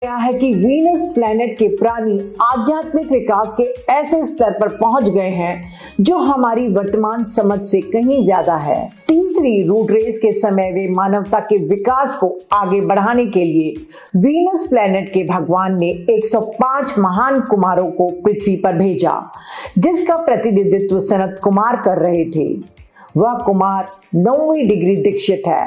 गया है कि वीनस प्लैनेट के प्राणी आध्यात्मिक विकास के ऐसे स्तर पर पहुंच गए हैं जो हमारी वर्तमान समझ से कहीं ज्यादा है। तीसरी रूट रेस के समय वे मानवता के विकास को आगे बढ़ाने के लिए वीनस प्लैनेट के भगवान ने 105 महान कुमारों को पृथ्वी पर भेजा, जिसका प्रतिनिधित्व सनत कुमार कर रहे थे। वह कुमार 9वीं डिग्री दीक्षित है।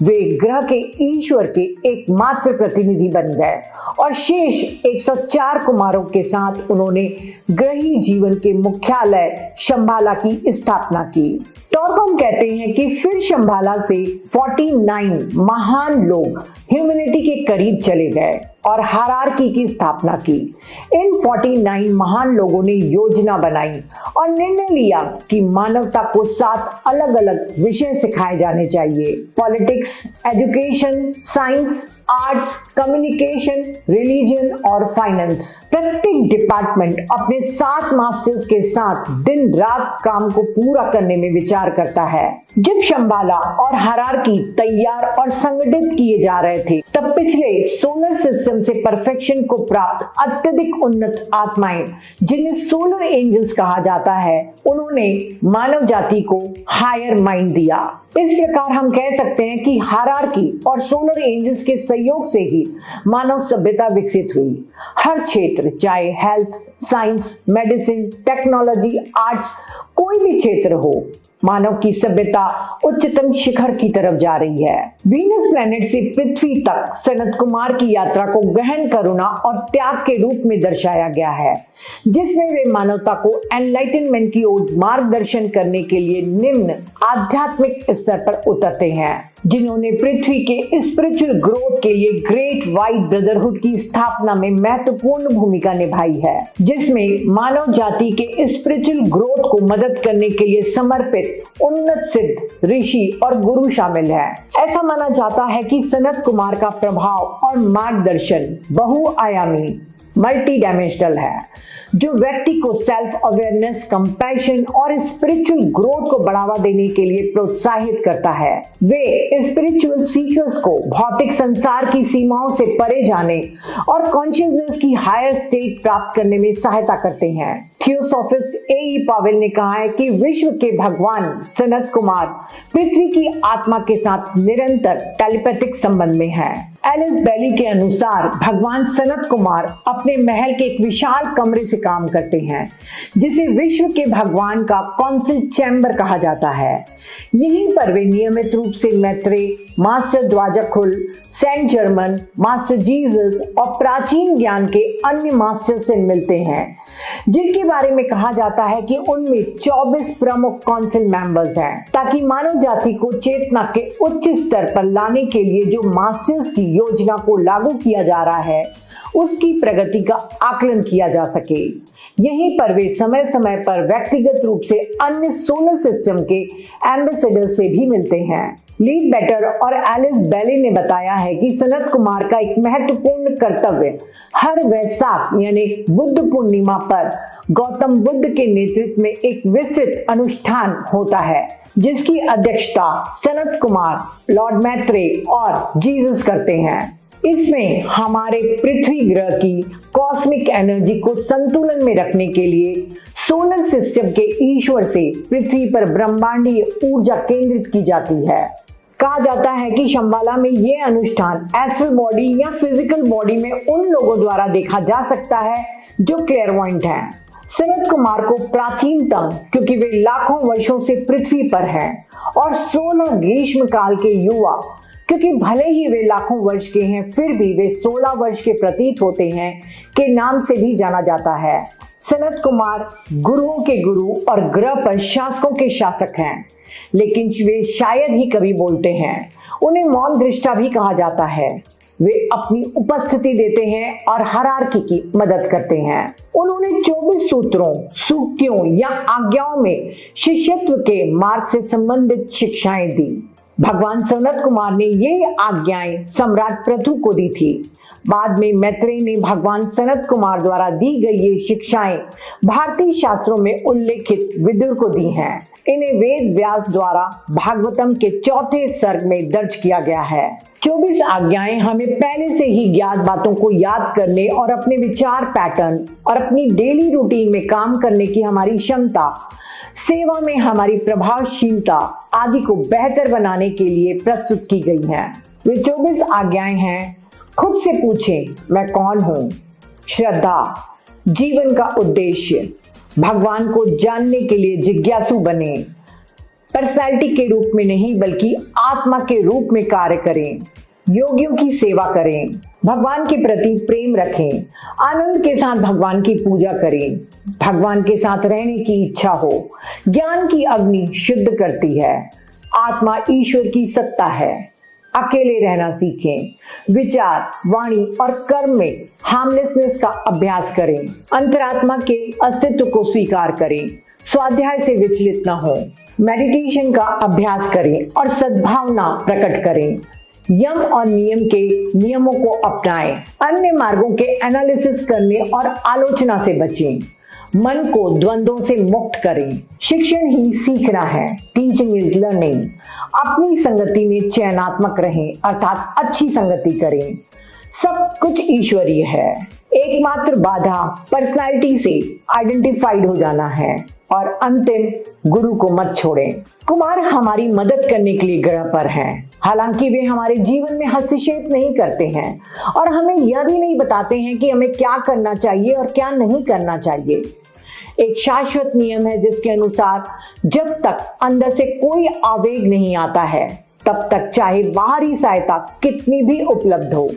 वे ग्रह के ईश्वर के एकमात्र प्रतिनिधि बन गए और शेष 104 कुमारों के साथ उन्होंने ग्रही जीवन के मुख्यालय शंबाला की स्थापना की। टॉरकॉम कहते हैं कि फिर शंबाला से 49 महान लोग ह्यूमैनिटी के करीब चले गए और हायरार्की की स्थापना की। इन 49 महान लोगों ने योजना बनाई और निर्णय लिया कि मानवता को 7 अलग अलग विषय सिखाए जाने चाहिए: politics, education, science, arts, communication, religion और फाइनेंस। प्रत्येक डिपार्टमेंट अपने 7 मास्टर्स के साथ दिन रात काम को पूरा करने में विचार करता है। जब शंबाला और हायरार्की तैयार और संगठित किए जा रहे थे, तब पिछले सोलर सिस्टम से परफेक्शन को प्राप्त अत्यधिक उन्नत आत्माएं, जिन्हें सोलर एंजल्स कहा जाता है, उन्होंने मानव जाति को हायर माइंड दिया। इस प्रकार हम कह सकते हैं कि हायरार्की और सोलर एंजल्स के सहयोग से ही मानव सभ्यता विकसित हुई। हर क्षेत्र, चाहे health, science, medicine, technology, arts, कोई भी क्षेत्र हो, मानव की सभ्यता उच्चतम शिखर की तरफ जा रही है। वीनस प्लैनेट से पृथ्वी तक सनत कुमार की यात्रा को गहन करुणा और त्याग के रूप में दर्शाया गया है, जिसमें वे मानवता को एनलाइटनमेंट की ओर मार्गदर्शन करने के लिए निम्न आध्यात्मिक स्तर पर उतरते हैं, जिन्होंने पृथ्वी के स्पिरिचुअल ग्रोथ के लिए ग्रेट व्हाइट ब्रदरहुड की स्थापना में महत्वपूर्ण भूमिका निभाई है, जिसमें मानव जाति के स्पिरिचुअल ग्रोथ को मदद करने के लिए समर्पित उन्नत सिद्ध ऋषि और गुरु शामिल हैं। ऐसा माना जाता है कि सनत कुमार का प्रभाव और मार्गदर्शन बहुआयामी मल्टी डायमेंशनल है, जो व्यक्ति को सेल्फ अवेयरनेस, कंपैशन और स्पिरिचुअल ग्रोथ को बढ़ावा देने के लिए प्रोत्साहित करता है। वे स्पिरिचुअल सीकर्स को भौतिक संसार की सीमाओं से परे जाने और कॉन्शियसनेस की हायर स्टेट प्राप्त करने में सहायता करते हैं। थियोसॉफिस्ट ए.ई. पावेल ने कहा है कि विश्व के भगवान सनत कुमार पृथ्वी की आत्मा के साथ निरंतर टेलीपैथिक संबंध में है। एलिस बेली के अनुसार भगवान सनत कुमार अपने महल के एक विशाल कमरे से काम करते हैं, जिसे विश्व के भगवान का काउंसिल चैम्बर कहा जाता है। यहीं पर वे नियमित रूप से Maitreya, master Djwal Khul, Saint Germain, master Jesus और प्राचीन ज्ञान के अन्य मास्टर से मिलते हैं, जिनके बारे में कहा जाता है कि उनमें 24 प्रमुख काउंसिल मेंबर्स हैं, ताकि मानव जाति को चेतना के उच्च स्तर पर लाने के लिए जो मास्टर्स की योजना को लागू किया जा रहा है, उसकी प्रगति का आकलन किया जा सके। यहीं पर वे समय समय पर व्यक्तिगत रूप से अन्य सोलर सिस्टम के एम्बेसडर से भी मिलते हैं। लीड बेटर और एलिस बेली ने बताया है कि सनत कुमार का एक महत्वपूर्ण कर्तव्य हर वैसाख यानी बुद्ध पूर्णिमा पर गौतम बुद्ध के नेतृत्व में एक विस्तृत अनुष्ठान होता है, जिसकी अध्यक्षता सनत कुमार, लॉर्ड मैत्रेय और जीसस करते हैं। इसमें हमारे पृथ्वी ग्रह की कॉस्मिक एनर्जी को संतुलन में रखने के लिए सोलर सिस्टम के ईश्वर से पृथ्वी पर ब्रह्मांडीय ऊर्जा केंद्रित की जाती है। कहा जाता है कि शंबाला में यह अनुष्ठान एस्ट्रल बॉडी या फिजिकल बॉडी में उन लोगों द्वारा देखा जा सकता है जो क्लेयरवॉयंट हैं। सनत कुमार को प्राचीनतम, क्योंकि वे लाखों वर्षों से पृथ्वी पर हैं, और 16 ग्रीष्म काल के युवा, क्योंकि भले ही वे लाखों वर्ष के हैं, फिर भी वे 16 वर्ष के प्रतीत होते हैं, के नाम से भी जाना जाता है। सनत कुमार गुरुओं के गुरु और ग्रह पर शासकों के शासक हैं, लेकिन वे शायद ही कभी बोलते हैं। उन्हें मौन दृष्टा भी कहा जाता है। वे अपनी उपस्थिति देते हैं और हायरार्की की मदद करते हैं। उन्होंने 24 सूत्रों, सूक्तियों या आज्ञाओं में शिष्यत्व के मार्ग से संबंधित शिक्षाएं दी। भगवान सनत कुमार ने ये आज्ञाएं सम्राट पृथु को दी थी। बाद में मैत्रेय ने भगवान सनत कुमार द्वारा दी गई ये शिक्षाएं भारतीय शास्त्रों में उल्लेखित विदुर को दी हैं। इन्हें वेद व्यास द्वारा भागवतम के 4थे सर्ग में दर्ज किया गया है। 24 आज्ञाएं हमें पहले से ही ज्ञात बातों को याद करने और अपने विचार पैटर्न और अपनी डेली रूटीन में काम करने की हमारी क्षमता, सेवा में हमारी प्रभावशीलता आदि को बेहतर बनाने के लिए प्रस्तुत की गई हैं। वे 24 आज्ञाएं हैं: खुद से पूछें, मैं कौन हूं? श्रद्धा, जीवन का उद्देश्य, भगवान को जानने के लिए जिज्ञासु बने, पर्सनैलिटी के रूप में नहीं बल्कि आत्मा के रूप में कार्य करें, योगियों की सेवा करें, भगवान के प्रति प्रेम रखें, आनंद के साथ भगवान की पूजा करें, भगवान के साथ रहने की इच्छा हो, ज्ञान की अग्नि शुद्ध करती है, आत्मा ईश्वर की सत्ता है, अकेले रहना सीखें, विचार, वाणी और कर्म में हार्मलेसनेस का अभ्यास करें, अंतरात्मा के अस्तित्व को स्वीकार करें, स्वाध्याय से विचलित न हो, मेडिटेशन का अभ्यास करें और सद्भावना प्रकट करें, यम और नियम के नियमों को अपनाएं, अन्य मार्गों के एनालिसिस करने और आलोचना से बचें, मन को द्वंद्वों से मुक्त करें। शिक्षण ही सीखना है, टीचिंग इज लर्निंग। अपनी संगति में चयनात्मक रहें, अर्थात अच्छी संगति करें। सब कुछ ईश्वरीय है। एकमात्र बाधा पर्सनालिटी से आइडेंटिफाइड हो जाना है और अंतिम गुरु को मत छोड़ें। कुमार हमारी मदद करने के लिए ग्रह पर हैं, हालांकि वे हमारे जीवन में हस्तक्षेप नहीं करते हैं और हमें यह भी नहीं बताते हैं कि हमें क्या करना चाहिए और क्या नहीं करना चाहिए। एक शाश्वत नियम है जिसके अनुसार जब तक अंदर से कोई आवेग नहीं आता है तब तक चाहे बाहरी सहायता कितनी भी उपलब्ध हो,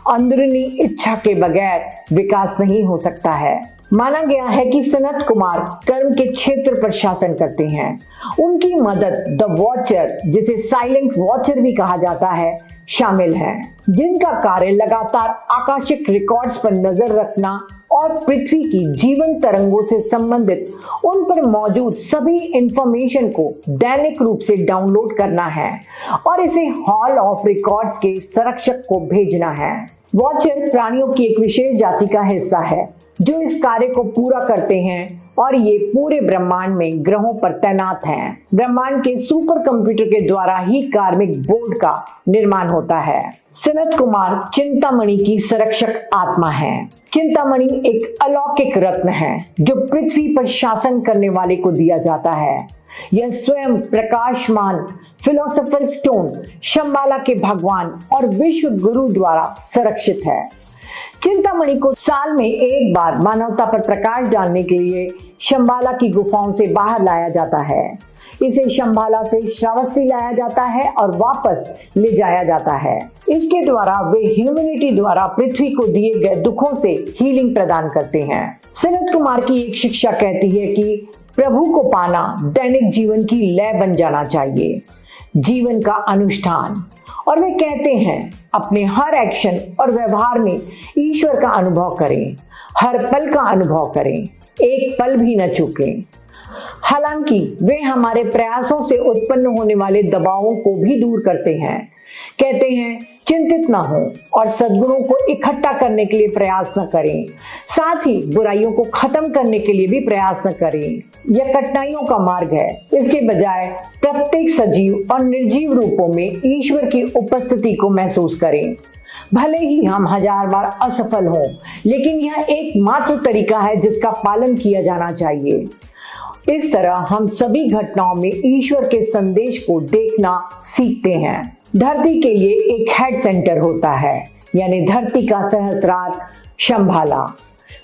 अंदरूनी इच्छा के बगैर विकास नहीं हो सकता है। माना गया है कि सनत कुमार कर्म के क्षेत्र पर शासन करते हैं। उनकी मदद द वॉचर, जिसे साइलेंट वॉचर भी कहा जाता है, शामिल है, जिनका कार्य लगातार आकाशिक रिकॉर्ड्स पर नजर रखना और पृथ्वी की जीवन तरंगों से संबंधित उन पर मौजूद सभी इंफॉर्मेशन को दैनिक रूप से डाउनलोड करना है और इसे हॉल ऑफ रिकॉर्ड्स के संरक्षक को भेजना है। वॉचर प्राणियों की एक विशेष जाति का हिस्सा है जो इस कार्य को पूरा करते हैं और ये पूरे ब्रह्मांड में ग्रहों पर तैनात हैं। ब्रह्मांड के सुपर कंप्यूटर के द्वारा ही कार्मिक बोर्ड का निर्माण होता है। सनत कुमार चिंतामणि की संरक्षक आत्मा है। चिंतामणि एक अलौकिक रत्न है जो पृथ्वी पर शासन करने वाले को दिया जाता है। यह स्वयं प्रकाशमान फिलोसोफर स्टोन शंबाला के भगवान और विश्व गुरु द्वारा संरक्षित है। चिंतामणि को साल में एक बार मानवता पर प्रकाश डालने के लिए शंबाला की गुफाओं से बाहर लाया जाता है। इसे शंबाला से श्रावस्ती लाया जाता है और वापस ले जाया जाता है। इसके द्वारा वे ह्यूमैनिटी द्वारा पृथ्वी को दिए गए दुखों से हीलिंग प्रदान करते हैं। सनत कुमार की एक शिक्षा कहती है कि प्रभु को पाना दैनिक जीवन की लय बन जाना चाहिए, जीवन का अनुष्ठान। और वे कहते हैं अपने हर एक्शन और व्यवहार में ईश्वर का अनुभव करें, हर पल का अनुभव करें, एक पल भी न चूकें। हालांकि वे हमारे प्रयासों से उत्पन्न होने वाले दबावों को भी दूर करते हैं। कहते हैं चिंतित ना हो और सद्गुणों को इकट्ठा करने के लिए प्रयास न करें, साथ ही बुराइयों को खत्म करने के लिए भी प्रयास न करें। यह कठिनाइयों का मार्ग है। इसके बजाय प्रत्येक सजीव और निर्जीव रूपों में ईश्वर की उपस्थिति को महसूस करें। भले ही हम 1000 बार असफल हों, लेकिन यह एकमात्र तरीका है जिसका पालन किया जाना चाहिए। इस तरह हम सभी घटनाओं में ईश्वर के संदेश को देखना सीखते हैं। धरती के लिए एक हेड सेंटर होता है, यानी धरती का सहस्रार शंभाला।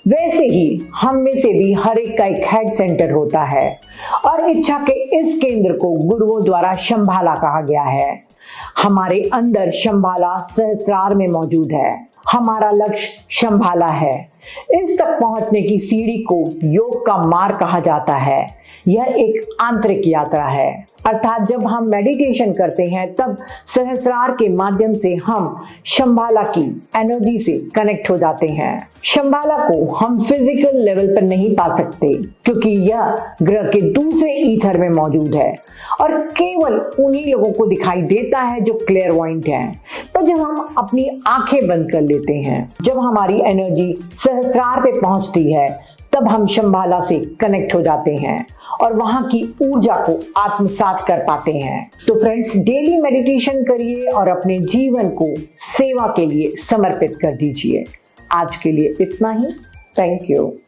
वैसे ही हम में से भी हर एक का एक हेड सेंटर होता है और इच्छा के इस केंद्र को गुरुओं द्वारा शंभाला कहा गया है। हमारे अंदर शंभाला सहस्रार में मौजूद है। हमारा लक्ष्य शंभाला है। इस तक पहुंचने की सीढ़ी को योग का मार्ग कहा जाता है। यह एक आंतरिक यात्रा है, अर्थात जब हम मेडिटेशन करते हैं तब सहस्रार के माध्यम से हम शंभाला की एनर्जी से कनेक्ट हो जाते हैं। शंभाला को हम फिजिकल लेवल पर नहीं पा सकते क्योंकि यह ग्रह के दूसरे ईथर में मौजूद है और केवल उन्हीं लोगों को दिखाई देता है जो क्लेयरवॉइंट हैं। तो जब हम अपनी आंखें बंद कर लेते हैं, जब हमारी एनर्जी सहस्रार पे पहुंचती है, तब हम शंबाला से कनेक्ट हो जाते हैं और वहां की ऊर्जा को आत्मसात कर पाते हैं। तो फ्रेंड्स, डेली मेडिटेशन करिए और अपने जीवन को सेवा के लिए समर्पित कर दीजिए। आज के लिए इतना ही। Thank you.